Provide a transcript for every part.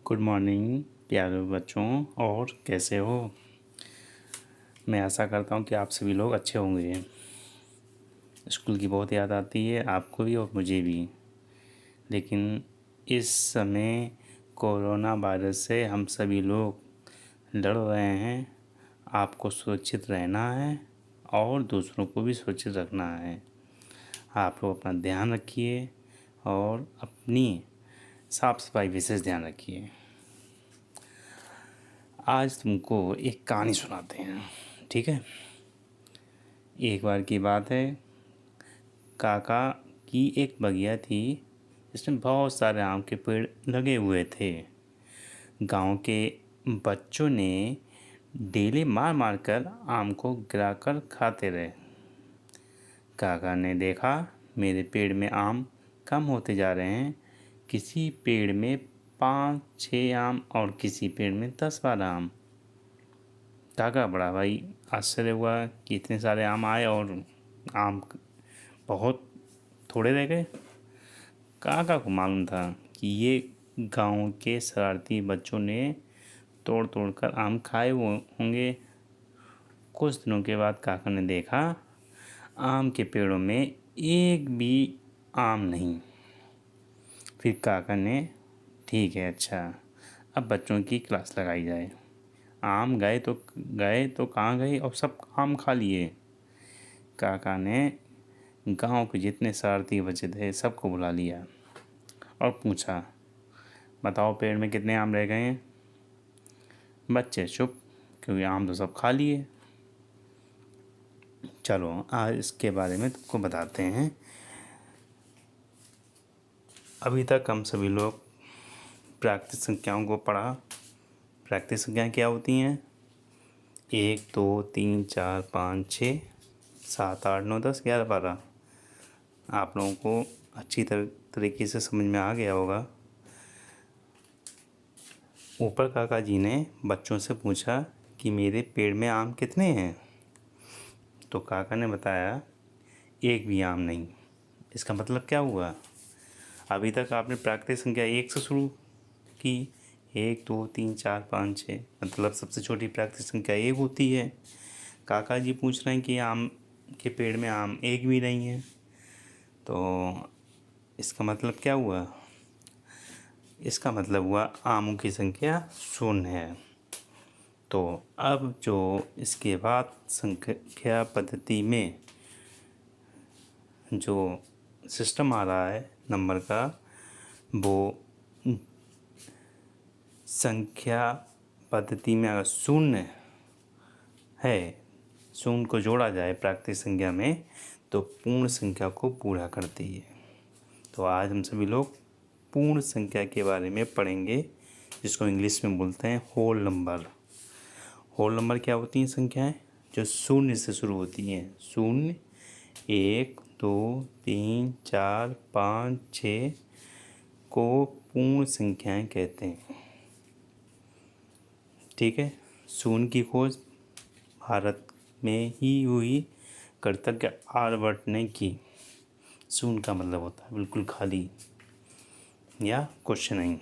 Good morning प्यारे बच्चों। और कैसे हो? मैं आशा करता हूँ कि आप सभी लोग अच्छे होंगे। स्कूल की बहुत याद आती है, आपको भी और मुझे भी। लेकिन इस समय कोरोना वायरस से हम सभी लोग लड़ रहे हैं। आपको सुरक्षित रहना है और दूसरों को भी सुरक्षित रखना है। आप लोग अपना ध्यान रखिए और अपनी साफ सफाई विशेष ध्यान रखिए। आज तुमको एक कहानी सुनाते हैं, ठीक है? एक बार की बात है, काका की एक बगिया थी जिसमें बहुत सारे आम के पेड़ लगे हुए थे। गांव के बच्चों ने डेले मार मार कर आम को गिराकर खाते रहे। काका ने देखा मेरे पेड़ में आम कम होते जा रहे हैं। किसी पेड़ में 5-6 आम और किसी पेड़ में 10-12 आम। काका बड़ा भाई आश्चर्य हुआ कि इतने सारे आम आए और आम बहुत थोड़े रह गए। काका को मालूम था कि ये गांव के शरारती बच्चों ने तोड़ तोड़ कर आम खाए होंगे। कुछ दिनों के बाद काका ने देखा आम के पेड़ों में एक भी आम नहीं। फिर काका ने ठीक है, अच्छा, अब बच्चों की क्लास लगाई जाए। आम गए तो कहाँ गए और सब आम खा लिए। काका ने गांव के जितने शरारती बच्चे थे सबको बुला लिया और पूछा, बताओ पेड़ में कितने आम रह गए हैं? बच्चे चुप, क्योंकि आम तो सब खा लिए। चलो आज इसके बारे में तुमको बताते हैं। अभी तक हम सभी लोग प्राकृतिक संख्याओं को पढ़ा। प्राकृतिक संख्याएं क्या होती हैं? 1 2 3 4 5 6 7 8 9 10 11 12। आप लोगों को अच्छी तरीके से समझ में आ गया होगा। ऊपर काका जी ने बच्चों से पूछा कि मेरे पेड़ में आम कितने हैं? तो काका ने बताया एक भी आम नहीं। इसका मतलब क्या हुआ? अभी तक आपने प्राकृतिक संख्या 1 से शुरू की। 1 2 3 4 5 6, मतलब सबसे छोटी प्राकृतिक संख्या 1 होती है। काका जी पूछ रहे हैं कि आम के पेड़ में आम एक भी नहीं है, तो इसका मतलब क्या हुआ? इसका मतलब हुआ आमों की संख्या 0 है। तो अब जो इसके बाद संख्या पद्धति में जो सिस्टम आ रहा है नंबर का, वो संख्या पद्धति में अगर 0 है, 0 को जोड़ा जाए प्राकृतिक संख्या में तो पूर्ण संख्या को पूरा करती है। तो आज हम सभी लोग पूर्ण संख्या के बारे में पढ़ेंगे, जिसको इंग्लिश में बोलते हैं होल नंबर। होल नंबर क्या होती हैं? संख्याएं जो 0 से शुरू होती हैं। 0 1 2 3 4 5 6 को पूर्ण संख्याएं कहते हैं, ठीक है। 0 की खोज भारत में ही हुई, कृतज्ञ आर्यभट्ट ने की। 0 का मतलब होता है बिल्कुल खाली या कुछ नहीं।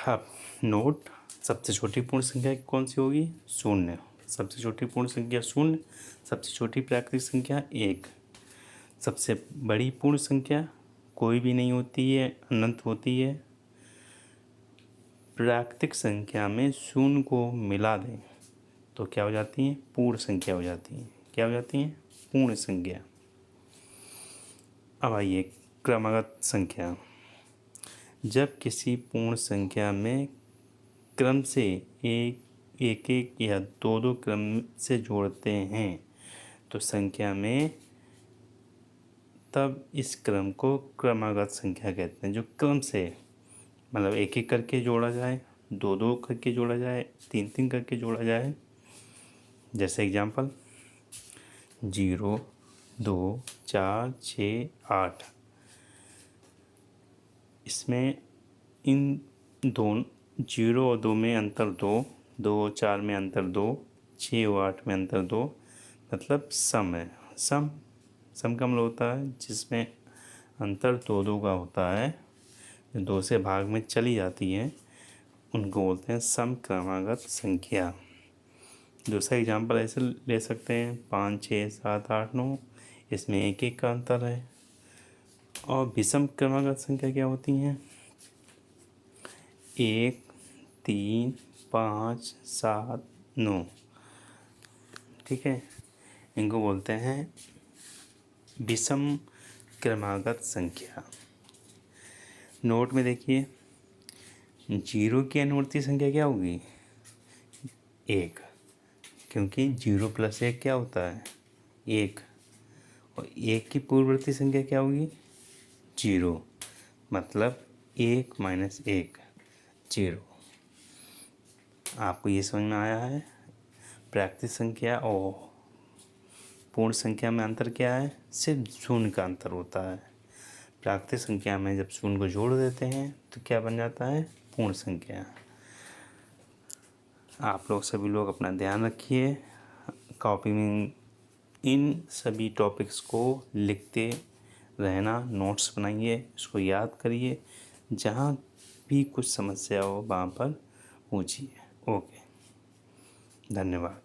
अब नोट, सबसे छोटी पूर्ण संख्या कौन सी होगी? 0। सबसे छोटी पूर्ण संख्या 0। सबसे छोटी प्राकृतिक संख्या 1। सबसे बड़ी पूर्ण संख्या कोई भी नहीं होती है, अनंत होती है। प्राकृतिक संख्या में 0 को मिला दें तो क्या हो जाती हैं? पूर्ण संख्या हो जाती हैं। क्या हो जाती हैं? पूर्ण संख्या। अब आइए क्रमागत संख्या। जब किसी पूर्ण संख्या में क्रम से एक या दो क्रम से जोड़ते हैं तो संख्या में, तब इस क्रम को क्रमागत संख्या कहते हैं। जो क्रम से मतलब एक एक करके जोड़ा जाए, दो करके जोड़ा जाए, तीन करके जोड़ा जाए। जैसे एग्जाम्पल 0 2 4 6 8। इसमें इन दोनों 0 और 2 में अंतर 2, 2 और 4 में अंतर 2, 6 और 8 में अंतर 2, मतलब सम है। सम का मतलब होता है जिसमें अंतर 2 का होता है। जो 2 से भाग में चली जाती हैं उनको बोलते हैं समक्रमागत संख्या। दूसरा एग्जाम्पल ऐसे ले सकते हैं 5, 6, 7, 8, 9, इसमें 1 का अंतर है। और विषम क्रमागत संख्या क्या होती हैं? 1, 3, 5, 7, 9। ठीक है, इनको बोलते हैं विषम क्रमागत संख्या। नोट में देखिए 0 की अनुवर्ती संख्या क्या होगी? 1, क्योंकि 0 + 1 क्या होता है? 1। और 1 की पूर्ववर्ती संख्या क्या होगी? 0, मतलब 1 - 1 0। आपको ये समझ में आया है? प्राकृतिक संख्या और पूर्ण संख्या में अंतर क्या है? सिर्फ शून्य का अंतर होता है। प्राकृतिक संख्या में जब शून्य को जोड़ देते हैं तो क्या बन जाता है? पूर्ण संख्या। आप लोग सभी लोग अपना ध्यान रखिए, कॉपी में इन सभी टॉपिक्स को लिखते रहना, नोट्स बनाइए, इसको याद करिए, जहाँ भी कुछ समस्या हो वहाँ पर पूछिए। ओके, धन्यवाद।